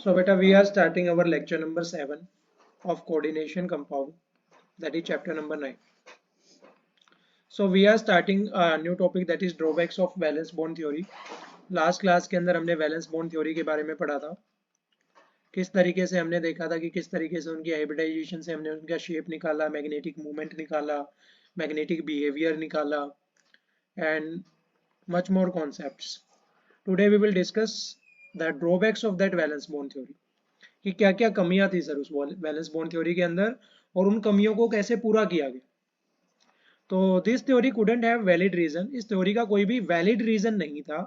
So beta, we are starting our lecture number 7 of coordination compound, that is chapter number 9. So we are starting a new topic, that is drawbacks of valence bond theory. Last class के अंदर हमने valence bond theory के बारे में पढ़ा था। किस तरीके से हमने देखा था कि किस तरीके से उनकी हाइब्रिडाइजेशन से हमने उनका शेप निकाला, मैग्नेटिक मूवमेंट निकाला, मैग्नेटिक बिहेवियर निकाला and much more concepts. Today we will discuss the drawbacks of that valence bond theory. कि क्या क्या कमियां थी सर उस वैलेंस बॉन्ड थ्योरी के अंदर और उन कमियों को कैसे पूरा किया गया। तो this theory couldn't have valid reason, इस थ्योरी का कोई भी वैलिड रीजन नहीं था।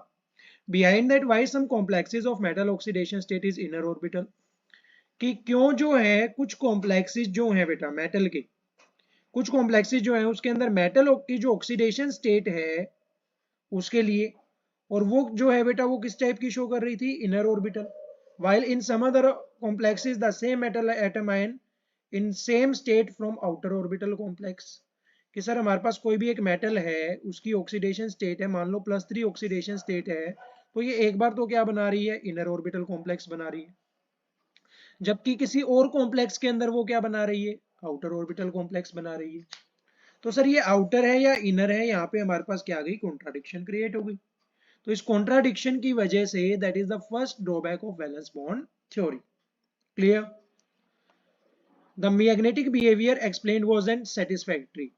Behind that why some complexes of metal oxidation state is inner orbital, कि क्यों जो है कुछ कॉम्प्लेक्सेस जो है बेटा मेटल के, कुछ कॉम्प्लेक्सेस जो है उसके अंदर मेटल की जो ऑक्सीडेशन स्टेट है उसके लिए, और वो जो है बेटा वो किस टाइप की शो कर रही थी, inner orbital. while in some other complexes the same metal atom ion in same state from outer orbital complex, कि सर हमारे पास कोई भी एक मेटल है, उसकी ऑक्सीडेशन स्टेट है मान लो +3 ऑक्सीडेशन स्टेट है, तो ये एक बार तो क्या बना रही है, इनर ऑर्बिटल कॉम्प्लेक्स बना रही है, जबकि किसी और कॉम्प्लेक्स के अंदर वो क्या बना रही है, आउटर ऑर्बिटल कॉम्प्लेक्स बना रही है। तो सर ये आउटर है या इनर है, यहाँ पे हमारे पास क्या आ गई, कॉन्ट्राडिक्शन क्रिएट हो गई। तो इस कॉन्ट्राडिक्शन की वजह say that is the first drawback of valence bond theory. Clear? The magnetic behaviour explain was and satisfactory.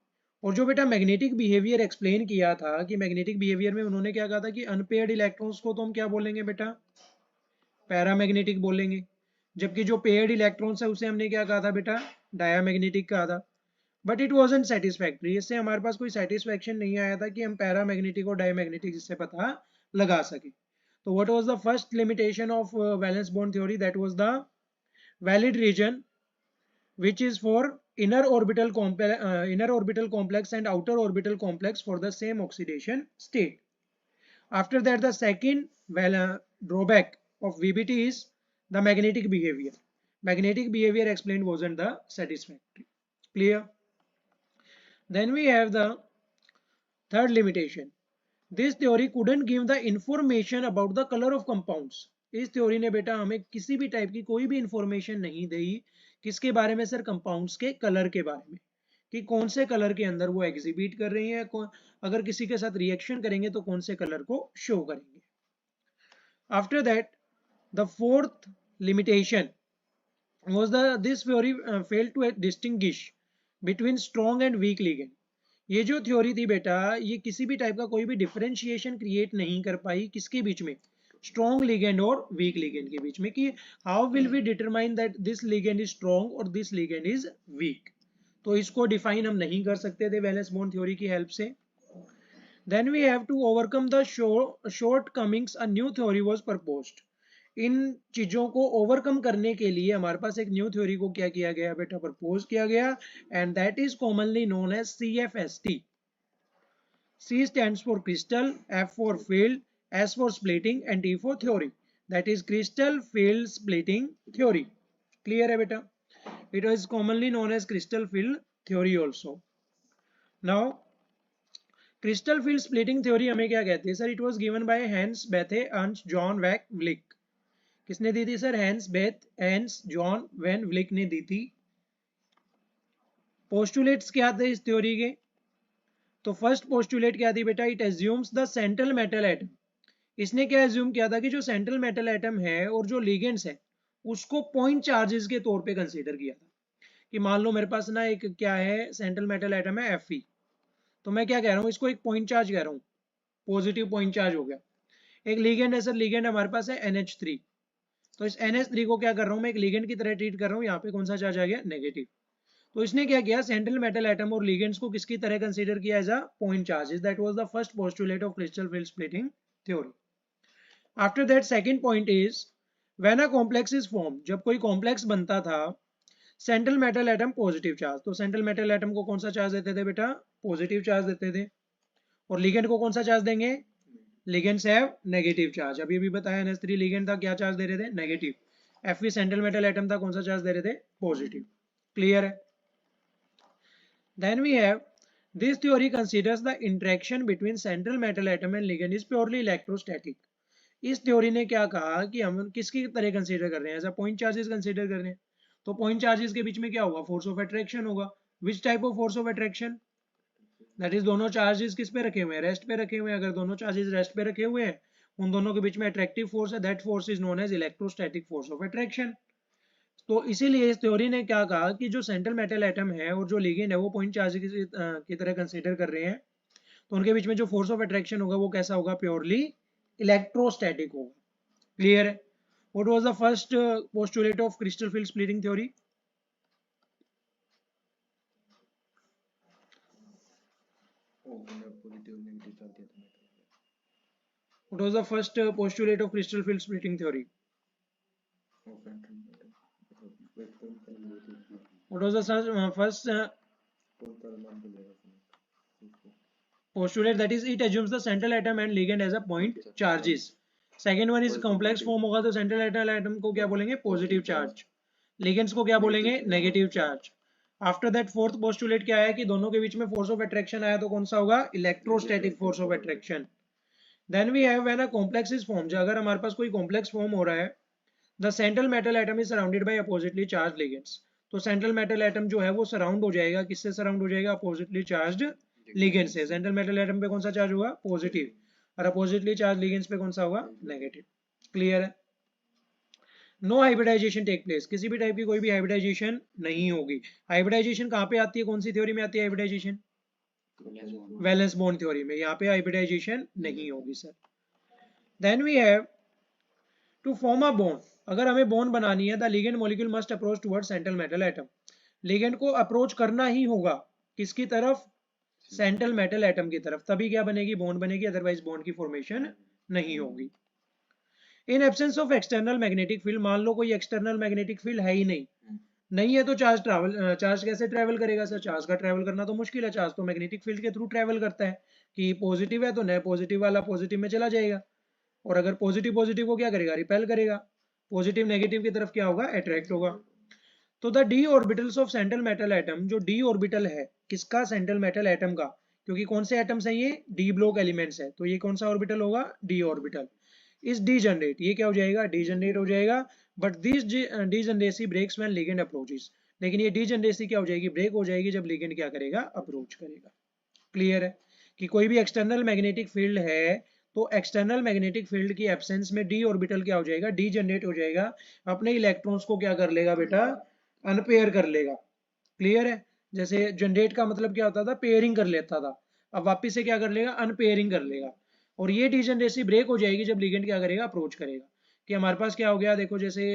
और जो बेटा मैग्नेटिक बिहेवियर एक्सप्लेन किया था, कि मैग्नेटिक बिहेवियर में उन्होंने क्या कहा था कि अनपेयर्ड इलेक्ट्रॉन्स को तो हम क्या बोलेंगे बेटा, पैरामैग्नेटिक बोलेंगे, जबकि जो पेयर्ड इलेक्ट्रॉन्स है उसे हमने क्या कहा था बेटा, डायामैग्नेटिक कहा था। बट इट वाजंट सेटिस्फैक्टरी, इससे हमारे पास कोई सेटिस्फैक्शन नहीं आया था कि हम पैरामैग्नेटिक और डायमैग्नेटिक इससे पता लगा सके। तो what was the first limitation of valence bond theory, that was the valid reason which is for inner orbital complex and outer orbital complex for the same oxidation state. After that the second drawback of VBT is the magnetic behavior. Magnetic behavior explained wasn't the satisfactory. Clear? Then we have the third limitation. This theory couldn't give the information about the color of compounds. इस theory ने बेटा हमें किसी भी type की कोई भी information नहीं दी, किसके बारे में सर, कंपाउंड्स के कलर के बारे में, कि कौन से कलर के अंदर वो एग्जिबिट कर रहे हैं, अगर किसी के साथ रिएक्शन करेंगे तो कौन से कलर को शो करेंगे। After that the fourth limitation was this theory failed to distinguish between strong and weak ligand. ये जो थ्योरी थी बेटा, ये किसी भी टाइप का कोई भी डिफरेंशिएशन क्रिएट नहीं कर पाई, किसके बीच में, स्ट्रॉन्ग लिगेंड और वीक लिगेंड के बीच में, कि how will we determine that this ligand is strong और दिस लिगेंड इज वीक। तो इसको डिफाइन हम नहीं कर सकते थे वैलेंस बॉन्ड थ्योरी की हेल्प से। Then we have to overcome the shortcomings, a new theory was proposed. इन चीजों को ओवरकम करने के लिए हमारे पास एक न्यू थ्योरी को क्या किया गया बेटा, प्रपोज किया गया, and that is commonly known as CFST. C stands for crystal, F for field, S for splitting and T for theory. That is crystal field splitting theory. Clear है बेटा? It is commonly known as crystal field theory also. Now crystal field splitting theory हमें क्या कहते हैं sir? It was given by Hans Bethe and John Van Vlick. किसने दी थी sir? Hence John van व्लिक ने दी थी। पोस्टुलेट्स क्या थे इस थ्योरी के? तो फर्स्ट पोस्टुलेट क्या थी बेटा, it assumes the central metal atom. इसने क्या एज्यूम किया था कि जो सेंट्रल मेटल एटम है और जो लिगेंड्स है उसको पॉइंट चार्जेस के तौर पे कंसीडर किया था, कि मान लो मेरे पास ना एक क्या है, सेंट्रल मेटल एटम है Fe, तो मैं क्या कह रहा हूँ, इसको एक पॉइंट चार्ज कह रहा हूँ, पॉजिटिव पॉइंट चार्ज हो गया। एक लिगेंड है सर, लिगेंड हमारे पास है NH3, तो इस NH3 को क्या कर रहा हूं मैं, एक लिगेंड की तरह ट्रीट कर रहा हूं, यहाँ पे कौन सा चार्ज आ गया, नेगेटिव। तो इसने क्या किया, सेंट्रल मेटल एटम और लिगेंड्स को किसकी तरह कंसीडर किया, as a point charges. That was the first postulate of crystal field splitting theory. After that second point is when a complex is form, जब कोई कॉम्प्लेक्स बनता था, central metal atom positive charge, तो central metal atom को कौन सा charge देते थे बेटा, पॉजिटिव चार्ज देते थे, और लिगेंड को कौन सा चार्ज देंगे, लिगेंड्स हैव नेगेटिव चार्ज। अभी भी बताया NH3 लिगेंड था, क्या चार्ज दे रहे थे, negative. Fe central metal atom था, कौन सा चार्ज दे रहे थे, पॉजिटिव। क्लियर है? Then we have this theory considers the interaction between central metal atom and ligand is purely electrostatic. इस थ्योरी ने क्या कहा कि हम किसकी तरह कंसीडर कर रहे हैं, ऐसा पॉइंट चार्जेस कंसीडर कर रहे हैं। तो पॉइंट चार्जेस के बीच में क्या होगा, फोर्स ऑफ अट्रैक्शन होगा। Which type of force of attraction, that is दोनों चार्जेस किस पे रखे हुए हैं, रेस्ट पे रखे हुए हैं। अगर दोनों चार्जेस रेस्ट पे रखे हुए हैं, उन दोनों के बीच में अट्रैक्टिव फोर्स है, that force is known as electrostatic force of attraction. तो इसीलिए इस थ्योरी ने क्या कहा कि जो सेंट्रल मेटल एटम है और जो लिगेंड है वो पॉइंट चार्ज की तरह कंसीडर कर रहे हैं, तो उनके बीच में जो फोर्स ऑफ अट्रैक्शन होगा वो कैसा होगा, प्योरली इलेक्ट्रोस्टैटिक होगा। क्लियर है। What was the first postulate of crystal field splitting theory? What was the first postulate of crystal field splitting theory? What was the first postulate? That is, it assumes the central atom and ligand as a point charges. Second one is complex form होगा तो central atom को क्या बोलेंगे, positive charge. Ligands को क्या बोलेंगे, negative charge. After that fourth postulate क्या है कि दोनों के बीच में force of attraction आया तो कौन सा होगा, electrostatic force of attraction. Then we have when a complex is formed, अगर हमारे पास कोई complex form हो रहा है, the central metal atom is surrounded by oppositely charged ligands. तो central metal atom जो है वो surround हो जाएगा, किससे surround हो जाएगा, oppositely charged ligand से। central metal atom पे कौन सा charge होगा, positive, और oppositely charged ligands पे कौन सा होगा, negative. क्लियर है। नो हाइब्रिडाइजेशन टेक प्लेस, किसी भी टाइप की कोई भी हाइब्रिडाइजेशन नहीं होगी। हाइब्रिडाइजेशन कहाँ पे आती है, कौन सी थ्योरी में आती है हाइब्रिडाइजेशन, वैलेंस बॉन्ड थ्योरी में। यहाँ पे हाइब्रिडाइजेशन नहीं होगी sir. Then we have to form a bond, अगर हमें बॉन्ड बनानी है, the ligand molecule must approach towards central metal atom. Ligand को अप्रोच करना ही होगा, किसकी तरफ, सेंट्रल मेटल एटम की तरफ, तभी क्या बनेगी, बॉन्ड बनेगी, अदरवाइज बॉन्ड की फॉर्मेशन नहीं होगी। In absence of external magnetic field, मान लो कोई एक्सटर्नल मैग्नेटिक फील्ड है ही नहीं है तो चार्ज कैसे ट्रेवल करेगा सर, चार्ज का ट्रेवल करना तो मुश्किल है, चार्ज तो मैग्नेटिक फील्ड के थ्रू ट्रेवल करता है, कि पॉजिटिव है तो नए पॉजिटिव वाला पॉजिटिव में चला जाएगा, और अगर पॉजिटिव पॉजिटिव को क्या करेगा, रिपेल करेगा, पॉजिटिव नेगेटिव की तरफ क्या होगा, अट्रैक्ट होगा। तो the d orbitals of central metal atom, जो डी ऑर्बिटल है किसका, सेंट्रल मेटल एटम का, क्योंकि कौन से एटम्स हैं ये, डी ब्लॉक एलिमेंट्स है, तो ये कौन सा ऑर्बिटल होगा, डी ऑर्बिटल। इस डीजनरेट, ये क्या हो जाएगा, डीजनरेट हो जाएगा, but this degeneracy breaks when ligand approaches, लेकिन ये डीजनरेसी क्या हो जाएगी, ब्रेक हो जाएगी जब लिगेंड क्या करेगा, अप्रोच करेगा। क्लियर है कि कोई भी एक्सटर्नल मैग्नेटिक फील्ड है तो एक्सटर्नल मैग्नेटिक फील्ड की एब्सेंस में डी ऑर्बिटल क्या हो जाएगा, डीजनरेट हो जाएगा, अपने इलेक्ट्रॉन्स को क्या कर लेगा बेटा, अनपेयर कर लेगा। क्लियर है। जैसे जनरेट का मतलब क्या होता था, पेयरिंग कर लेता था, अब वापिस से क्या कर लेगा, अनपेयरिंग कर लेगा, और ये डीजनरेसी ब्रेक हो जाएगी जब लिगेंड क्या करेगा, अप्रोच करेगा। कि हमारे पास क्या हो गया, देखो जैसे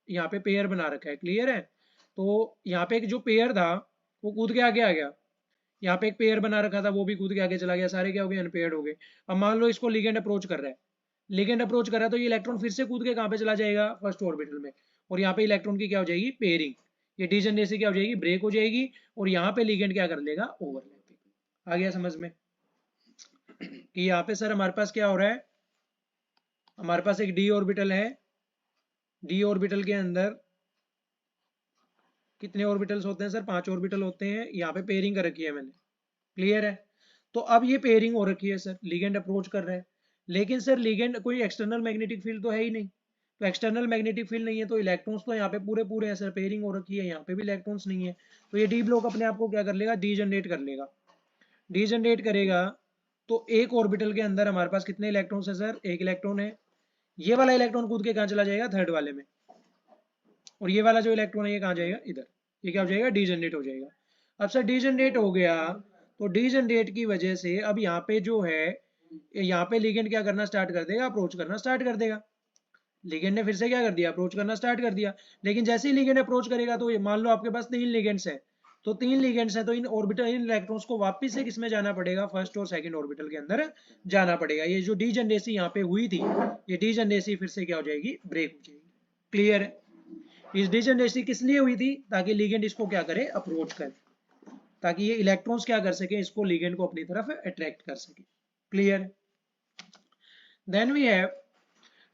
यहाँ पे पेयर बना रखा है, क्लियर है, तो यहाँ पे एक जो पेयर था वो कूद के आगे आ गया, यहाँ पे एक पेयर बना रखा था वो भी कूद के आगे चला गया, सारे क्या हो गए, अनपेयर्ड हो गए। अब मान लो इसको लिगेंड अप्रोच कर रहा है, लिगेंड अप्रोच कर रहा है तो ये इलेक्ट्रॉन फिर से कूद के कहाँ पे चला जाएगा, फर्स्ट ऑर्बिटल में, और यहाँ पे इलेक्ट्रॉन की क्या हो जाएगी, पेयरिंग, ये डीजनरेसी क्या हो जाएगी, ब्रेक हो जाएगी, और यहाँ पे लिगेंड क्या कर लेगा, ओवरलैपिंग। आ गया समझ में कि यहाँ पे सर हमारे पास क्या हो रहा है, हमारे पास एक डी ऑर्बिटल है, डी ऑर्बिटल के अंदर कितने ऑर्बिटल्स होते हैं सर, 5 ऑर्बिटल होते हैं, यहाँ पे पेयरिंग कर रखी है मैंने। क्लियर है। तो अब ये पेयरिंग हो रखी है सर, लिगेंड अप्रोच कर रहा है, लेकिन सर लिगेंड कोई एक्सटर्नल मैग्नेटिक फील्ड तो है ही नहीं, तो एक्सटर्नल मैग्नेटिक फील्ड नहीं है तो इलेक्ट्रॉन्स तो यहाँ पे पूरे पूरे हैं सर, पेयरिंग हो रखी है, यहाँ पे भी इलेक्ट्रॉन्स नहीं है, तो ये डी ब्लॉक अपने आप को क्या कर लेगा, डीजनरेट कर लेगा। डीजनरेट करेगा तो एक ऑर्बिटल के अंदर हमारे पास कितने इलेक्ट्रॉन्स है सर, एक इलेक्ट्रॉन है, ये वाला इलेक्ट्रॉन कूद के कहाँ चला जाएगा, थर्ड वाले में, और ये वाला जो इलेक्ट्रॉन है ये कहाँ जाएगा, इधर, ये क्या हो जाएगा, डीजनरेट हो जाएगा। अब सर डीजनरेट हो गया तो डीजनरेट की वजह से अब यहाँ पे जो है, यहाँ पे लिगेंड क्या करना स्टार्ट कर देगा, अप्रोच करना स्टार्ट कर देगा। लिगेंड ने फिर से क्या कर दिया, अप्रोच करना स्टार्ट कर दिया, लेकिन जैसे ही लिगेंड अप्रोच करेगा तो मान लो आपके पास 3 लिगेंड्स हैं, तो 3 लिगेंड्स हैं तो इन ऑर्बिटल, इन इलेक्ट्रॉन्स को वापस से किसमें जाना पड़ेगा, फर्स्ट और सेकंड ऑर्बिटल के अंदर जाना पड़ेगा। ये जो डीजनरेसी यहाँ पे हुई थी, ये डीजनरेसी फिर से क्या हो जाएगी, ब्रेक हो जाएगी। क्लियर है। इस डीजनरेसी किस लिए हुई थी, ताकि लिगेंड इसको क्या करे, अप्रोच करे, ताकि ये इलेक्ट्रॉन्स क्या कर सके, इसको लिगेंड को अपनी तरफ अट्रैक्ट कर सके। Clear. Then we have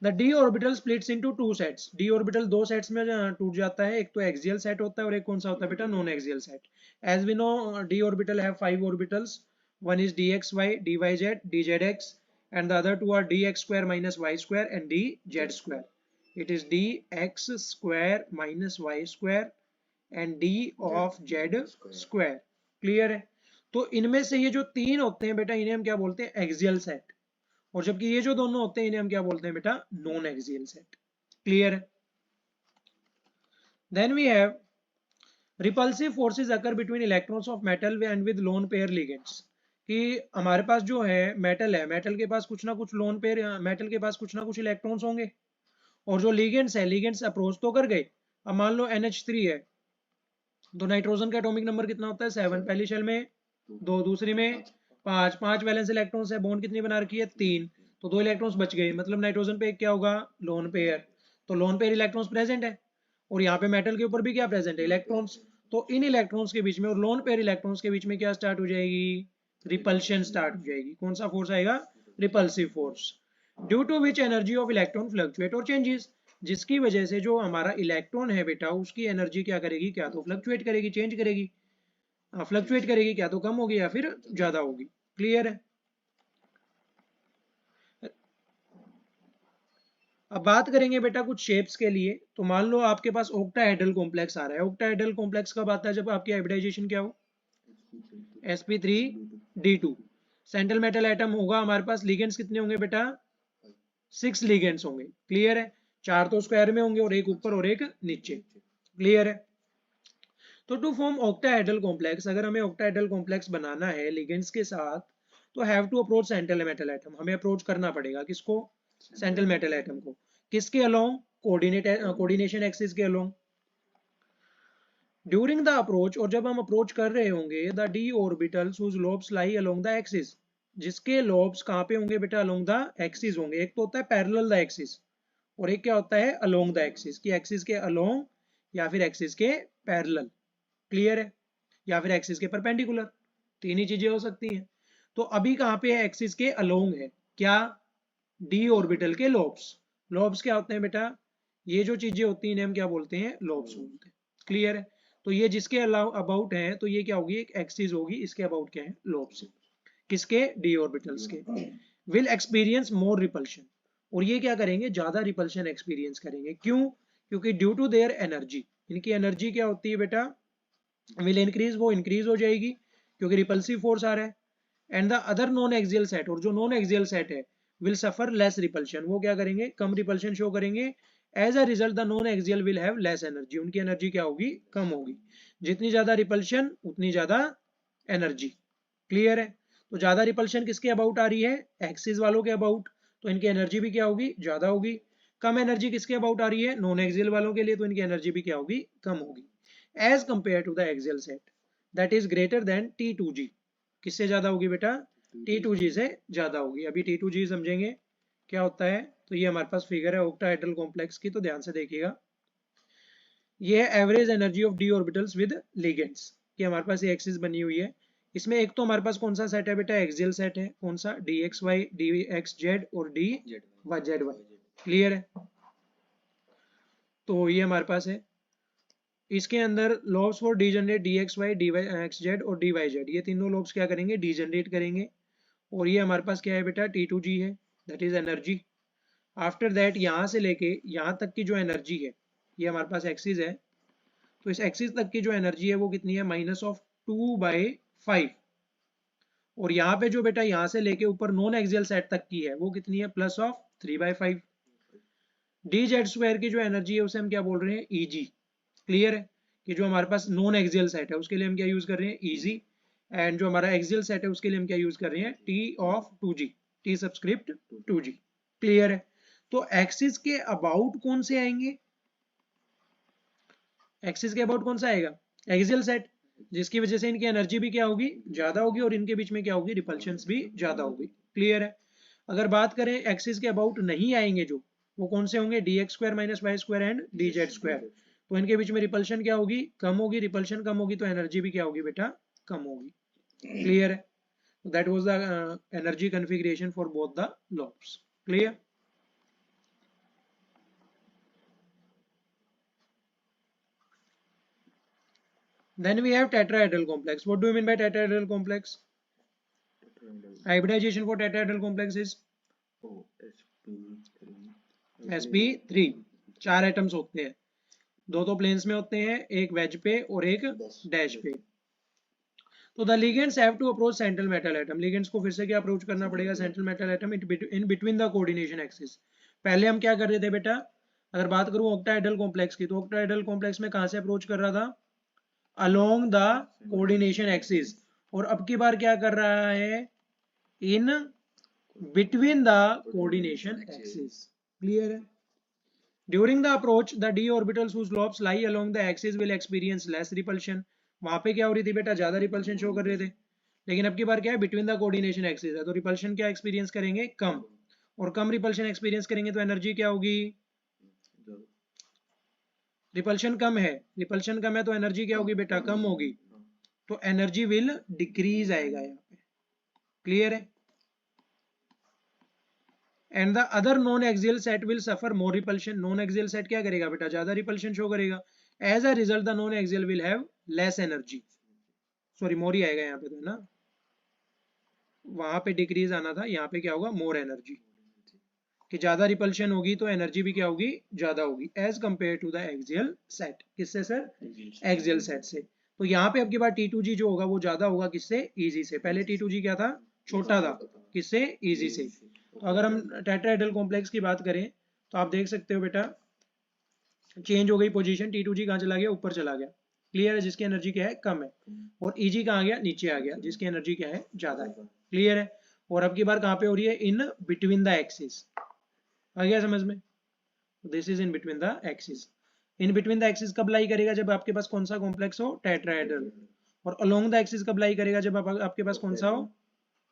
the d orbital splits into 2 sets, d orbital 2 sets में टूट जाता है, एक तो एक्सियल सेट होता है और एक कौन सा होता है बेटा, non axial set. As we know d orbital have 5 orbitals, one is dxy, dyz, dzx, and the other two are dx square minus y square and dz square. It is dx square minus y square and d of z square. Clear है? तो इनमें से ये जो तीन होते हैं बेटा इन्हें हम क्या बोलते हैं? Axial set. और जबकि ये जो दोनों होते हैं इन्हें हम क्या बोलते हैं बेटा? Non axial set. क्लियर है? Then we have repulsive forces occur between electrons of metal and with lone pair ligands. कि हमारे पास जो है मेटल है, मेटल के पास कुछ ना कुछ लोन पेयर, मेटल के पास कुछ ना कुछ इलेक्ट्रॉन्स होंगे, और जो लिगेंड्स है, लिगेंड्स अप्रोच तो कर गए. अब मान लो NH3 है, तो नाइट्रोजन का एटॉमिक नंबर कितना होता है? 7. पहली शेल में 2, दूसरी में 5. 5 वैलेंस इलेक्ट्रॉन्स है, बॉन्ड कितनी बना रखी है? 3. तो 2 इलेक्ट्रॉन्स बच गए, मतलब नाइट्रोजन पे एक क्या होगा? Lone pair. तो लोन पेयर इलेक्ट्रॉन्स प्रेजेंट है, और यहाँ पे मेटल के ऊपर भी क्या प्रेजेंट है? इलेक्ट्रॉन्स. तो इन इलेक्ट्रॉन्स के बीच में और लोन पेयर इलेक्ट्रॉन्स के बीच में क्या स्टार्ट हो जाएगी? रिपल्शन स्टार्ट हो जाएगी. कौन सा फोर्स आएगा? Repulsive force. Due to which energy of electron fluctuate और चेंजेस, जिसकी वजह से जो हमारा इलेक्ट्रॉन है बेटा उसकी एनर्जी क्या करेगी? क्या तो फ्लक्चुएट करेगी, चेंज करेगी, फ्लक्चुएट करेगी, क्या तो कम होगी या फिर ज्यादा होगी. क्लियर है? अब बात करेंगे बेटा कुछ शेप्स के लिए. तो मान लो आपके पास ऑक्टाहेड्रल कॉम्प्लेक्स आ रहा है. ऑक्टाहेड्रल कॉम्प्लेक्स कब आता है? जब आपकी हाइब्रिडाइजेशन क्या हो? sp3d2. सेंट्रल मेटल एटम होगा हमारे पास. लिगेंड्स कितने होंगे बेटा? 6 लिगेंड्स होंगे. क्लियर है? 4 तो स्क्वायर में होंगे और एक ऊपर और एक नीचे. क्लियर है? तो टू फॉर्म ऑक्टाहेड्रल कॉम्प्लेक्स, अगर हमें ऑक्टाहेड्रल कॉम्प्लेक्स बनाना है लिगेंड्स के साथ, तो have to approach central metal atom. हमें अप्रोच करना पड़ेगा किसको? सेंट्रल मेटल एटम को. किसके अलोंग? कोऑर्डिनेशन एक्सिस के अलोंग. ड्यूरिंग द अप्रोच, और जब हम अप्रोच कर रहे होंगे, the d orbitals whose lobes lie along the axis, जिसके लोब्स कहाँ पे होंगे बेटा? अलोंग द एक्सिस होंगे. एक तो होता है पैरेलल द एक्सिस, और एक क्या होता है? Along the axis. की एक्सिस के अलोंग या फिर एक्सिस के पैरेलल. क्लियर है? या फिर एक्सिस के परपेंडिकुलर. तीन ही चीजें हो सकती हैं. तो अभी कहाँ पे है? एक्सिस के अलोंग है. क्या? डी ऑर्बिटल के लोब्स. लोब्स क्या होते हैं बेटा? ये जो चीजें होती हैं इन्हें हम क्या बोलते हैं? लोब्स बोलते हैं. क्लियर है? तो ये जिसके अबाउट है तो ये क्या होगी? एक एक्सिस होगी. इसके अबाउट क्या है? लोब्स. किसके? डी ऑर्बिटल्स के. विल एक्सपीरियंस मोर रिपल्शन, और ये क्या करेंगे? ज्यादा रिपल्शन एक्सपीरियंस करेंगे. क्यों? क्योंकि ड्यू टू देयर एनर्जी, इनकी एनर्जी क्या होती है बेटा? विल इंक्रीज, वो इंक्रीज हो जाएगी क्योंकि रिपल्सिव फोर्स आ रहा है. And the other non axial set, और जो नॉन एक्सियल सेट है, विल सफर लेस रिपल्शन, वो क्या करेंगे? कम रिपल्शन शो करेंगे. As a result the non axial will have less energy, उनकी एनर्जी क्या होगी? कम होगी. जितनी ज्यादा रिपल्शन उतनी ज्यादा एनर्जी. क्लियर है? तो ज्यादा रिपल्शन किसके अबाउट आ रही है? एक्सिस वालों के अबाउट. तो इनकी एनर्जी भी क्या होगी? ज्यादा होगी. कम एनर्जी किसके अबाउट आ रही है? नॉन एक्सियल वालों के लिए. तो इनकी एनर्जी भी क्या होगी? कम होगी. As compare to the axial set that is greater than T2G. किससे ज्यादा होगी बेटा? T2G से ज्यादा होगी. अभी T2G समझेंगे क्या होता है. तो ये हमारे पास फिगर है ऑक्टाहेड्रल कॉम्प्लेक्स की, तो ध्यान से देखिएगा. ये है average energy of D orbitals with ligands की. हमारे पास ये एक्सिस बनी हुई है. इसमें एक तो हमारे पास कौन सा सेट है बेटा? एक्सियल सेट है. कौन सा? DXY, DXZ और DZY. क्लियर है? तो ये हमारे पास है. इसके अंदर lobes for degenerate DXY, DXZ और DYZ, ये तीनों लोब्स क्या करेंगे? डीजनरेट करेंगे. और ये हमारे पास क्या है बेटा? T2G है, that is energy. After that यहाँ से लेके यहाँ तक की जो एनर्जी है, ये हमारे पास एक्सिस है, तो इस एक्सिस तक की जो एनर्जी है वो कितनी है? -2/5. और यहाँ पे जो बेटा यहाँ से लेके ऊपर नॉन एक्सियल सेट तक की है वो कितनी है? +3/5. DZ² की जो एनर्जी है उसे हम क्या बोल रहे हैं? EG. क्लियर है? कि जो हमारे पास नॉन एक्सियल सेट है उसके लिए हम क्या यूज कर रहे हैं? EG. एंड जो हमारा एक्सियल सेट है उसके लिए हम क्या यूज कर रहे हैं? T(2G), T subscript 2G. Clear है? तो एक्सिस के अबाउट कौन से आएंगे? एक्सिस के अबाउट कौन सा आएगा? एक्सियल सेट, जिसकी वजह से इनकी एनर्जी भी क्या होगी? ज्यादा होगी, और इनके बीच में क्या होगी? रिपल्शंस भी ज्यादा होगी. क्लियर है? अगर बात करें एक्सिस के अबाउट नहीं आएंगे जो, वो कौन से होंगे? DX² - Y² and DZ². तो इनके बीच में रिपल्शन क्या होगी? कम होगी. रिपल्शन कम होगी तो एनर्जी भी क्या होगी बेटा? कम होगी. क्लियर है? That was the energy configuration for both the lobes. Clear? Then we have tetrahedral complex. What do you mean by tetrahedral complex? Hybridization for tetrahedral complex is sp3 4 atoms होते हैं, दो planes में होते हैं, एक veg पे और एक डैश पे। तो the ligands have to approach central metal atom, ligands को फिर से क्या अप्रोच करना पड़ेगा, central metal atom in between the coordination axis. पहले हम क्या कर रहे थे बेटा, अगर बात करूं ऑक्टाहेड्रल कॉम्प्लेक्स की, तो ऑक्टाहेड्रल कॉम्प्लेक्स में कहां से अप्रोच कर रहा था, अलोंग द कोऑर्डिनेशन एक्सिस, और अब की बार क्या कर रहा है, इन between the coordination axis. Clear है? During the approach, the d orbitals whose lobes lie along the axis will experience less repulsion. वहां पे क्या हो रही थी बेटा, ज्यादा रिपल्शन शो कर रहे थे, लेकिन अब की बार क्या है, बिटवीन द कोऑर्डिनेशन एक्सिस है, तो रिपल्शन क्या एक्सपीरियंस करेंगे, कम, और कम रिपल्शन एक्सपीरियंस करेंगे तो एनर्जी क्या होगी, रिपल्शन कम है, रिपल्शन कम है तो एनर्जी क्या होगी बेटा, कम होगी, तो एनर्जी विल डिक्रीज आएगा यहाँ पे। क्लियर है? And the other non axial set will suffer more repulsion, non axial set क्या करेगा बेटा, ज्यादा रिपल्शन शो करेगा, as a result the non axial will have less energy, sorry more ही आएगा यहाँ पे तो ना, वहां पे डिक्रीज आना था, यहाँ पे क्या होगा, मोर एनर्जी, कि ज्यादा रिपल्शन होगी तो एनर्जी भी क्या होगी, ज्यादा होगी, as compare to the axial set. किससे सर, एक्सियल सेट से। तो यहाँ पे अब की बार T2G जो होगा वो ज्यादा होगा किससे, इजी से। पहले T2G क्या था, छोटा था, किससे, इजी से। तो अगर हम टेट्राहेड्रल कॉम्प्लेक्स की बात करें तो आप देख सकते हो बेटा, चेंज हो गई पोजीशन, T2G कहाँ चला गया, ऊपर चला गया। क्लियर है? जिसकी एनर्जी क्या है, कम है, और EG कहाँ गया, नीचे आ गया, जिसकी एनर्जी क्या है, ज्यादा है। क्लियर है? और अब की बार कहाँ पे हो रही है, इन बिटवीन द एक्सिस, आ गया समझ में, this is in between the axis. In between the axis कब लाई करेगा, जब आपके पास कौन सा कॉम्प्लेक्स हो, टेट्राहेड्रल, और अलोंग द एक्सिस कब लाई करेगा, जब आपके पास कौन सा हो,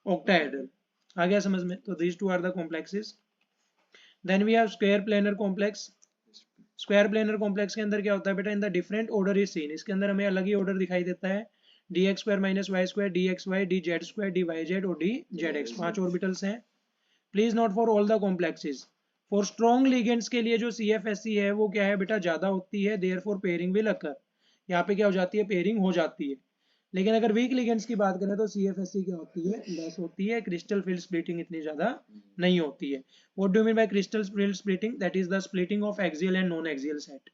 ऑक्टाहेड्रल। आ गया समझ में? तो these two are the complexes. Then we have square planar complex. Square planar complex के अंदर क्या होता है बेटा, in the different order is seen, इसके अंदर हमें अलग ही ऑर्डर दिखाई देता है, d x square minus y square, d x y, d z square, d y z और डी जेड एक्स, 5 ऑर्बिटल्स हैं। Please note for all the complexes, for strong ligands के लिए जो CFSC है वो क्या है बेटा, ज्यादा होती है, देयरफॉर पेयरिंग विल अकर, यहाँ पे क्या हो जाती है, पेयरिंग हो जाती है। लेकिन अगर वीक लिगेंड्स की बात करें तो CFSC क्या होती है, लेस होती है, क्रिस्टल फील्ड स्प्लिटिंग इतनी ज्यादा नहीं होती है। What do you mean by crystal field splitting, that is the splitting of axial and non axial set.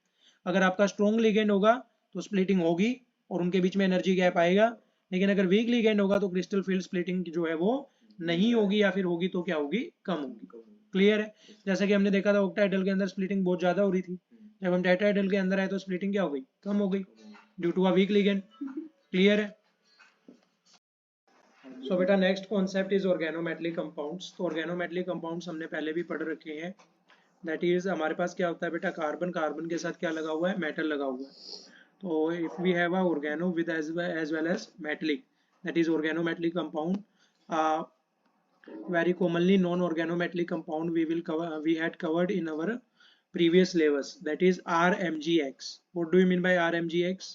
अगर आपका स्ट्रॉन्ग लिगेंड होगा तो स्प्लिटिंग होगी और उनके बीच में एनर्जी गैप आएगा, लेकिन अगर वीक लिगेंड होगा तो क्रिस्टल फील्ड स्प्लिटिंग जो है वो नहीं होगी, या फिर होगी तो क्या होगी, कम होगी। क्लियर है? जैसा कि हमने देखा था ऑक्टाहेड्रल के अंदर स्प्लिटिंग बहुत ज्यादा हो रही थी, जब हम टेट्राहेड्रल के अंदर आए तो स्प्लिटिंग क्या हो गई, कम हो गई, due to a weak ligand. Clear है? सो बेटा next concept is organometallic compounds. तो ऑर्गेनोमेटलिक कंपाउंड्स हमने पहले भी पढ़ रखे हैं, दैट इज हमारे पास क्या होता है बेटा, कार्बन, कार्बन के साथ क्या लगा हुआ है, मेटल लगा हुआ है। तो if we have a organo with as well as metallic, that is organometallic compound. very commonly non organometallic compound we had covered in our previous levels, that is RMGX. What do you mean by RMGX?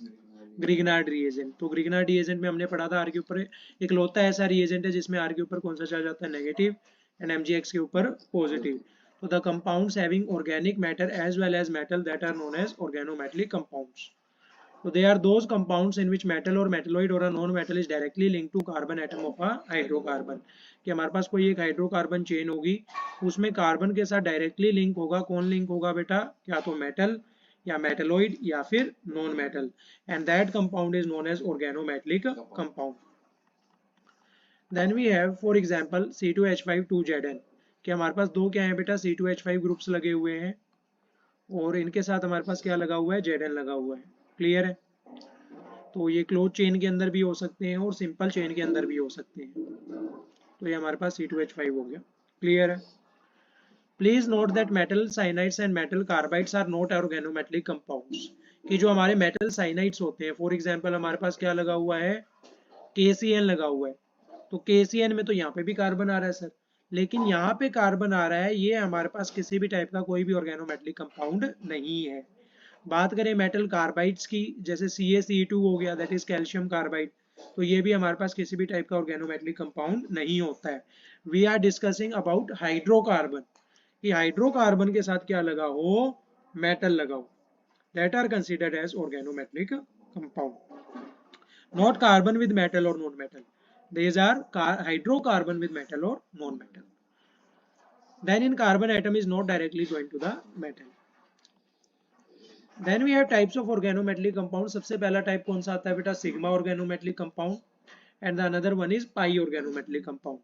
Grignard reagent. तो Grignard reagent में हमने पढ़ा था are के ऊपर इकलौता ऐसा reagent है जिसमें आर के ऊपर कौन सा चार्ज आता है, नेगेटिव, एंड MgX के ऊपर पॉजिटिव। तो the compounds having organic matter as well as metal that are known as organometallic compounds. So they are those compounds in which metal or metalloid or a non-metal is directly linked to carbon atom of a hydrocarbon. कि हमारे पास कोई एक hydrocarbon chain होगी, उसमें carbon के साथ directly link होगा, कौन लिंक होगा बेटा, क्या तो मेटल या मेटलोइड या फिर non metal, and that compound is known as organometallic compound. Then we have for example C2H5 2Zn, कि हमारे पास दो क्या है बेटा, C2H5 ग्रुप्स लगे हुए हैं और इनके साथ हमारे पास क्या लगा हुआ है, Zn लगा हुआ है। क्लियर है? तो ये क्लोज चेन के अंदर भी हो सकते हैं और सिंपल चेन के अंदर भी हो सकते हैं। तो ये हमारे पास C2H5 हो गया। क्लियर है? Please note that metal cyanides and metal carbides are not organometallic compounds, कि जो हमारे मेटल साइनाइड्स होते हैं, फॉर एग्जांपल हमारे पास क्या लगा हुआ है, KCN लगा हुआ है, तो KCN में तो यहाँ पे भी कार्बन आ रहा है सर, लेकिन यहाँ पे कार्बन आ रहा है, ये हमारे पास किसी भी टाइप का कोई भी ऑर्गेनोमेटलिक कंपाउंड नहीं है। बात करें मेटल कार्बाइड्स की, जैसे CaCe2 हो गया, दैट इज कैल्शियम कार्बाइड, तो ये भी हमारे पास किसी भी टाइप का ऑर्गेनोमेटलिक कंपाउंड नहीं होता है। We are discussing about hydrocarbon, कि हाइड्रोकार्बन के साथ क्या लगा हो, मेटल लगा हो, that are considered as organometallic compound, not carbon with metal और non metal, these are hydrocarbon with metal or non metal. then in carbon atom is not directly joined to the metal. Then we have types of organometallic compound. सबसे पहला type कौन सा आता है बेटा, sigma organometallic compound, and the another one is pi organometallic compound.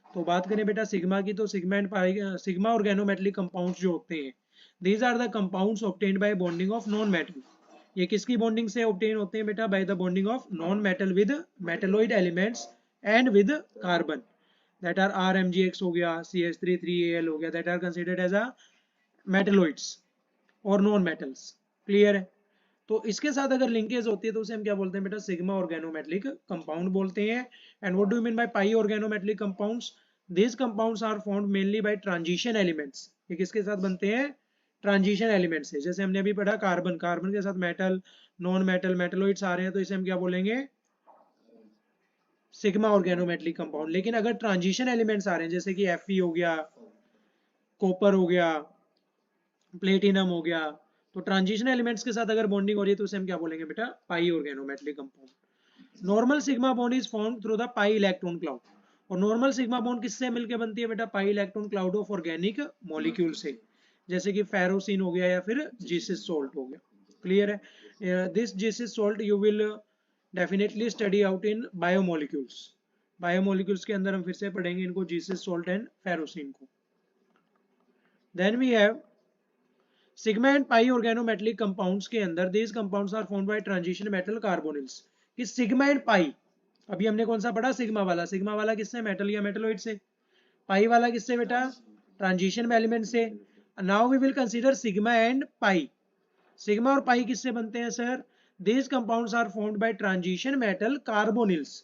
तो बात करें बेटा सिग्मा की, तो sigma and pi, sigma organometallic compounds जो होते हैं, these are the compounds obtained by bonding of non metal. ये किसकी बॉन्डिंग से ऑब्टेन होते हैं बेटा, by the bonding of non metal with metalloid elements and with carbon, that are RMgX हो गया, CH3 3Al हो गया, that are considered as a metalloids और नॉन मेटल्स. क्लियर है. तो इसके साथ अगर लिंकेज होती है तो उसे हम क्या बोलते हैं बेटा, सिग्मा ऑर्गेनोमेटलिक कंपाउंड बोलते हैं. And what do you mean by pi organometallic compounds, these compounds are formed mainly by transition elements. ये किसके साथ बनते हैं, ट्रांजिशन एलिमेंट से. जैसे हमने अभी पढ़ा कार्बन, कार्बन के साथ मेटल, नॉन मेटल, मेटलोइड्स आ रहे हैं, तो इसे हम क्या बोलेंगे, सिग्मा ऑर्गेनोमेटलिक कंपाउंड. लेकिन अगर ट्रांजिशन एलिमेंट्स आ रहे हैं जैसे कि Fe हो गया, कॉपर हो गया, प्लेटिनम हो गया, तो ट्रांजिशन एलिमेंट्स के साथ अगर बॉन्डिंग हो रही है तो उसे हम क्या बोलेंगे बेटा, pi organometallic compound. Normal sigma bond is formed through the pi electron cloud. और नॉर्मल सिग्मा बॉन्ड किससे मिलकर बनती है बेटा, pi electron cloud of organic molecule से, जैसे कि फेरोसिन हो गया या फिर जीसिस सॉल्ट हो गया. क्लियर है. This Zeise's salt you will definitely study out in biomolecules. Biomolecules के अंदर हम फिर से पढ़ेंगे इनको, जीसिस सॉल्ट एंड फेरोसिन को. Then we have sigma and pi organometallic compounds के अंदर, these compounds are formed by transition metal carbonyls. कि सिग्मा एंड पाई, अभी हमने कौन सा पढ़ा, सिग्मा वाला. सिग्मा वाला किससे, मेटल या मेटलोइड से. पाई वाला किससे बेटा, ट्रांजिशन एलिमेंट से. Now we will consider sigma and pi. Sigma और पाई किससे बनते हैं sir, these compounds are formed by transition metal carbonyls.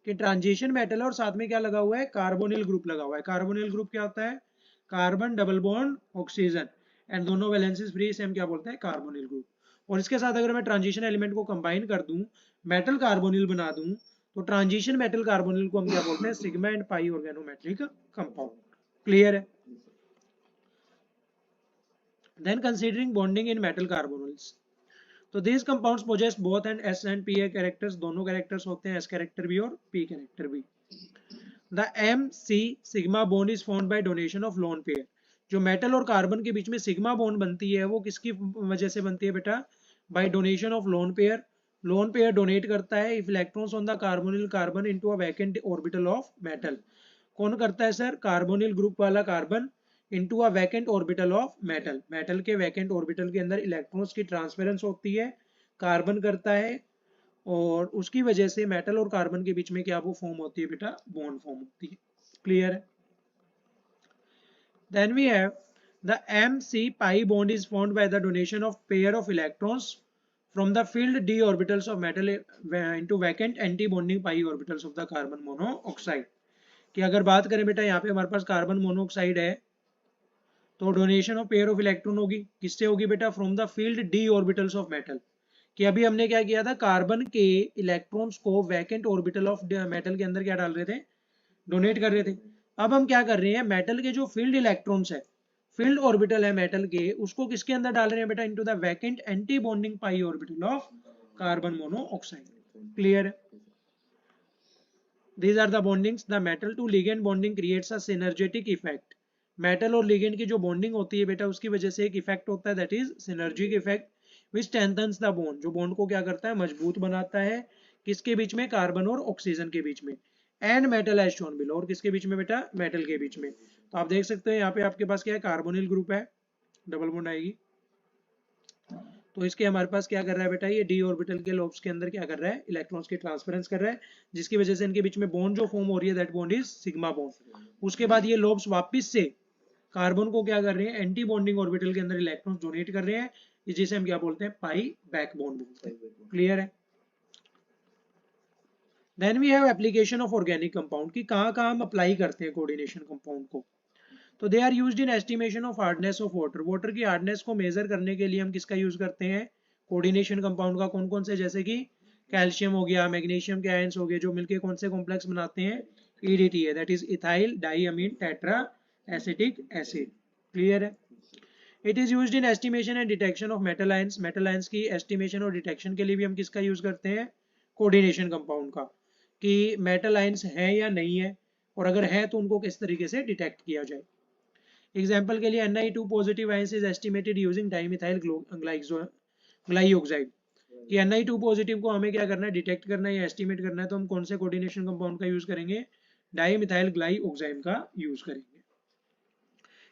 कि ट्रांजिशन मेटल और साथ में क्या लगा हुआ है, कार्बोनिल ग्रुप लगा हुआ है. कार्बोनिल ग्रुप क्या होता है, carbon double bond oxygen, and दोनों वैलेंसीज फ्री, से हम क्या बोलते हैं, कार्बोनिल ग्रुप. और इसके साथ अगर मैं ट्रांजिशन एलिमेंट को कंबाइन कर दूं, मेटल कार्बोनिल बना दूं, तो ट्रांजिशन मेटल कार्बोनिल को हम क्या बोलते हैं, sigma and pi organometric compound. Clear है. Then considering bonding in metal carbonyls, तो these compounds possess both S and P characters, दोनों कैरेक्टर्स होते हैं, S कैरेक्टर भी और P कैरेक्टर भी. The MC sigma bond is formed by donation of lone pair. जो metal और carbon के बीच में सिग्मा बॉन्ड बनती है वो किसकी वजह से बनती है बेटा, by donation of lone pair. Lone pair donate करता है if electrons on the carbonyl carbon into a vacant orbital of metal. कौन करता है सर, कार्बोनिल ग्रुप वाला carbon into a vacant orbital of metal. मेटल के वैकेंट ऑर्बिटल के अंदर इलेक्ट्रॉन्स की ट्रांसफरेंस होती है, कार्बन करता है, और उसकी वजह से मेटल और कार्बन के बीच में क्या वो फॉर्म होती है बेटा, बॉन्ड फॉर्म होती है. क्लियर है. Then we have the MC pi bond is formed by the donation of pair of electrons from the filled d orbitals of metal into vacant anti bonding pi orbitals of the carbon monoxide. कि अगर बात करें बेटा यहाँ पे हमारे पास carbon monoxide है, तो donation of pair of electron होगी, किससे होगी बेटा, from the field D orbitals of metal. कि अभी हमने क्या किया था, कार्बन के इलेक्ट्रॉन्स को वैकेंट ऑर्बिटल ऑफ मेटल के अंदर क्या डाल रहे थे, डोनेट कर रहे थे. अब हम क्या कर रहे हैं, मेटल के जो फील्ड इलेक्ट्रॉन्स है, फील्ड ऑर्बिटल है मेटल के, उसको किसके अंदर डाल रहे हैं बेटा, into the vacant anti bonding pi orbital of carbon monoxide. Clear है. These are the bondings. The metal to ligand bonding creates a synergetic effect. Metal और लिगेंड की जो बॉन्डिंग होती है बेटा, उसकी वजह से एक इफेक्ट होता है, that is synergic effect, which strengthens the bond. जो बॉन्ड को क्या करता है, मजबूत बनाता है. किसके बीच में, कार्बन और ऑक्सीजन के बीच में. And metal as shown below, और किसके बीच में बेटा, मेटल के बीच में. तो आप देख सकते हैं यहाँ पे आपके पास क्या है, कार्बोनिल ग्रुप है, डबल बॉन्ड आएगी, तो इसके हमारे पास क्या कर रहा है बेटा, ये डी ऑर्बिटल के लोब्स के अंदर क्या कर रहा है, इलेक्ट्रॉन्स की ट्रांसफरेंस कर रहा है, जिसकी वजह से इनके बीच में बॉन्ड जो फॉर्म हो रही है, that bond is sigma bond. उसके बाद ये लोब्स वापस से कार्बन को क्या कर रहे हैं, एंटी बॉन्डिंग ऑर्बिटल के अंदर इलेक्ट्रॉन्स डोनेट कर रहे हैं, जिसे हम क्या बोलते हैं, पाई बैक बॉन्ड बोलते हैं. क्लियर है. Then we have application of organic compound, की कहाँ हम अप्लाई करते हैं कोऑर्डिनेशन कंपाउंड को. तो they are used in estimation of hardness of water. वाटर की हार्डनेस को मेजर करने के लिए हम किसका यूज करते हैं, कोऑर्डिनेशन कंपाउंड का. कौन कौन से, जैसे कि कैल्शियम हो गया, मैग्नीशियम के आयंस हो गए, जो मिलके कौन से कॉम्प्लेक्स बनाते हैं, EDTA है, that is ethyl diamine tetra acetic acid. Clear है. It is used in estimation and detection of metal ions. Metal ions की एस्टिमेशन और डिटेक्शन के लिए भी हम किसका यूज करते हैं, कोऑर्डिनेशन कंपाउंड का, कि मेटल आयंस है या नहीं है, और अगर है तो उनको किस तरीके से डिटेक्ट किया जाए. एग्जाम्पल के लिए Na2 positive ions is estimated using dimethyl glyoxide. कि Na2 पॉजिटिव को हमें क्या करना है, डिटेक्ट करना है या एस्टिमेट करना है, तो हम कौन से कोऑर्डिनेशन कंपाउंड का यूज करेंगे, डाइमिथाइल ग्लाइयोक्साइड का यूज करेंगे।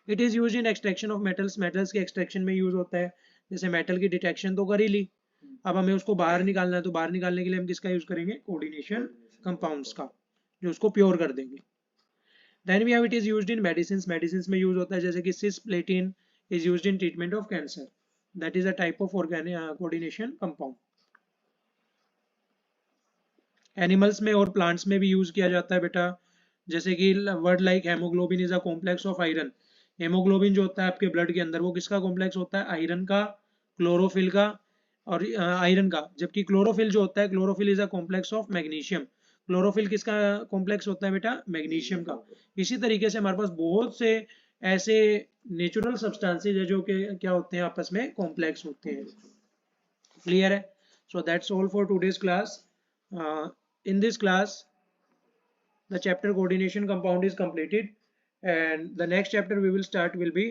It is use in extraction of metals, metals के एक्सट्रैक्शन में यूज होता है। जैसे मेटल की डिटेक्शन तो कर ही ली, अब हमें उसको बाहर निकालना है, तो बाहर निकालने के लिए हम किसका यूज करेंगे, कोऑर्डिनेशन कंपाउंड्स का, जो उसको प्योर कर देंगे। Then we have it is used in medicines, medicines में यूज होता है, जैसे कि cisplatin is used in treatment of cancer, that is a type of coordination compound. Animals में और प्लांट्स में भी यूज किया जाता है बेटा, जैसे कि word like haemoglobin is a complex of iron. Haemoglobin जो होता है आपके ब्लड के अंदर, वो किसका कॉम्प्लेक्स होता है, आयरन का, क्लोरोफिल का और आयरन का। जबकि क्लोरोफिल जो होता है, chlorophyll is a complex of magnesium. Chlorophyll किसका कॉम्प्लेक्स होता है बेटा, मैग्नीशियम का। इसी तरीके से हमारे पास बहुत से ऐसे नेचुरल सब्सटेंसेज है जो कि क्या होते हैं, आपस में कॉम्प्लेक्स होते हैं। क्लियर है? So that's all for today's class. in this class the chapter coordination compound is completed, and the next chapter we will start will be